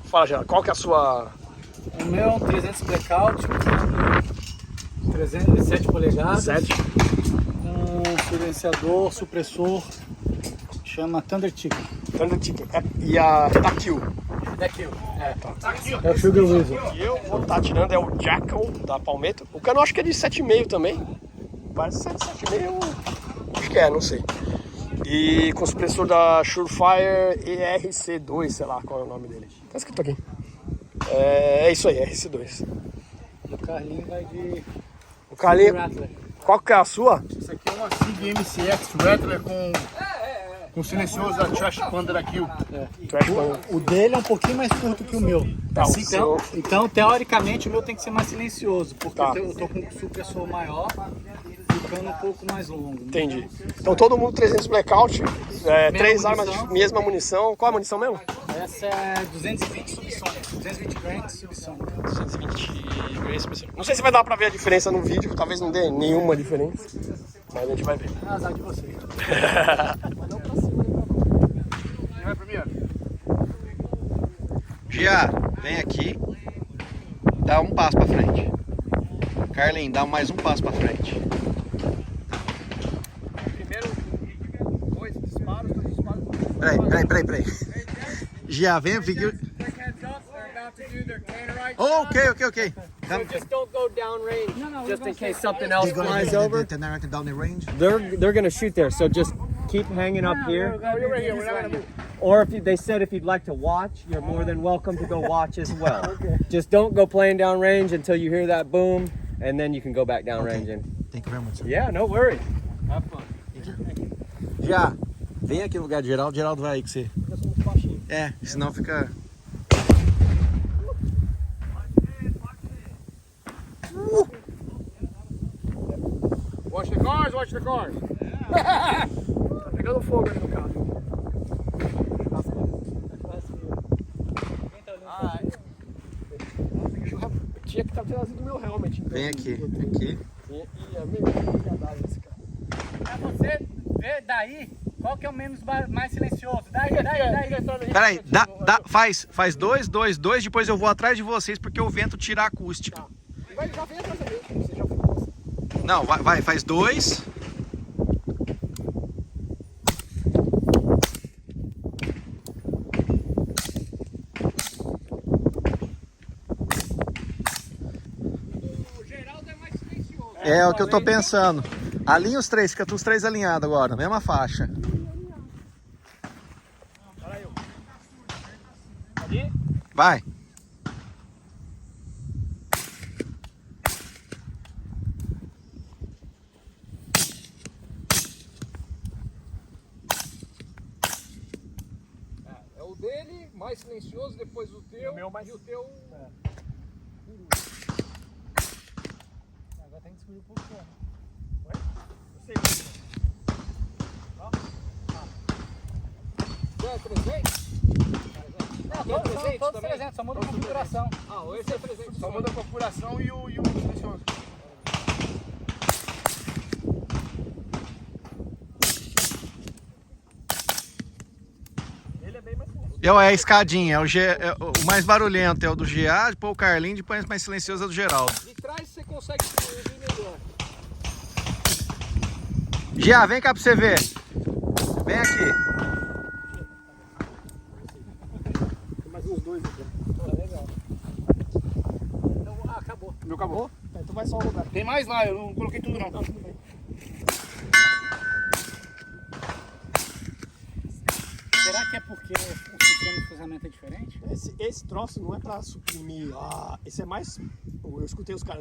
Fala, Geraldo, qual que é a sua... O meu é um 300 Blackout, 307 polegadas, 7? um silenciador, supressor, chama Thunder Chicken. Thunder Chicken. E a Takill? Daqui, é o Sugar Wizard. E eu vou estar tirando é o Jackal da Palmetto. O cano eu acho que é de 7,5 também. Parece ser de 7,5. Acho que é, não sei. E com o supressor da Surefire ERC2, sei lá qual é o nome dele. Tá escrito aqui. É isso aí, RC2. E o Carlinho vai de... O Carlinho, Rattler. qual que é a sua? Isso aqui é uma SIG MCX Rattler com silencioso da Trash Panda da Kill. O dele é um pouquinho mais curto que o meu. Tá, Assim, o seu- então, teoricamente, o meu tem que ser mais silencioso, porque Tá. eu tô com um supressor maior e o cano um pouco mais longo. Entendi. Então todo mundo 300 Blackout, 3 munição. armas, mesma munição. Qual a munição mesmo? Essa é 220 subsônica, 220 grains subsônica. 220 grains. Não sei se vai dar pra ver a diferença no vídeo, talvez não dê nenhuma diferença. Mas a gente vai ver. É azar de vocês. Quem vai primeiro? Gia, vem aqui, dá um passo pra frente. Carlinhos, dá mais um passo pra frente. Primeiro, 2 disparos. Peraí. Gia, vem aqui. Oh, ok. Come. Just don't go down range, just in case something else They're flies gonna over. down the range. They're gonna shoot there, so just keep hanging up here. Or if they said if you'd like to watch, you're more than welcome to go watch as well. Just don't go playing down range until you hear that boom, and then you can go back down range. And Thank you very much. yeah, no worries. Gia, vem aqui no lugar de Geraldo. Geraldo vai aí com você. Senão fica... Watch the cars. Tá pegando fogo ali no carro. Tinha que estar trazendo o meu helmet. Então. Vem aqui. E é meio complicado esse cara. Pra você ver daí, qual que é o menos mais silencioso? Daí. Peraí, faz 2, depois eu vou atrás de vocês porque o vento tira a acústica. Já vem atrás da gente, você já ficou. Não, vai, faz 2. O Geraldo é mais silencioso. É o que eu tô pensando. Alinha os três, fica os três alinhados agora, mesma faixa. Vai. É o dele, mais silencioso, depois o teu, e o teu... Agora tem que descobrir o porquê. É 300? Não, todos 300, só muda a configuração. Ah, esse é 300. Só muda a configuração e o silencioso. É a escadinha, o mais barulhento é o do GA, depois o Carlinho, depois o mais silencioso é o do Geraldo. De trás você consegue ouvir melhor. GA, vem cá pra você ver. Vem aqui. Tem mais uns dois aqui. Legal. Então, acabou. O meu acabou. Tá, então vai só um lugar. Tem mais lá, eu não coloquei tudo não. Será que é porque o sistema de cruzamento é diferente? Esse troço não é pra suprimir. Esse é mais. Eu escutei os caras.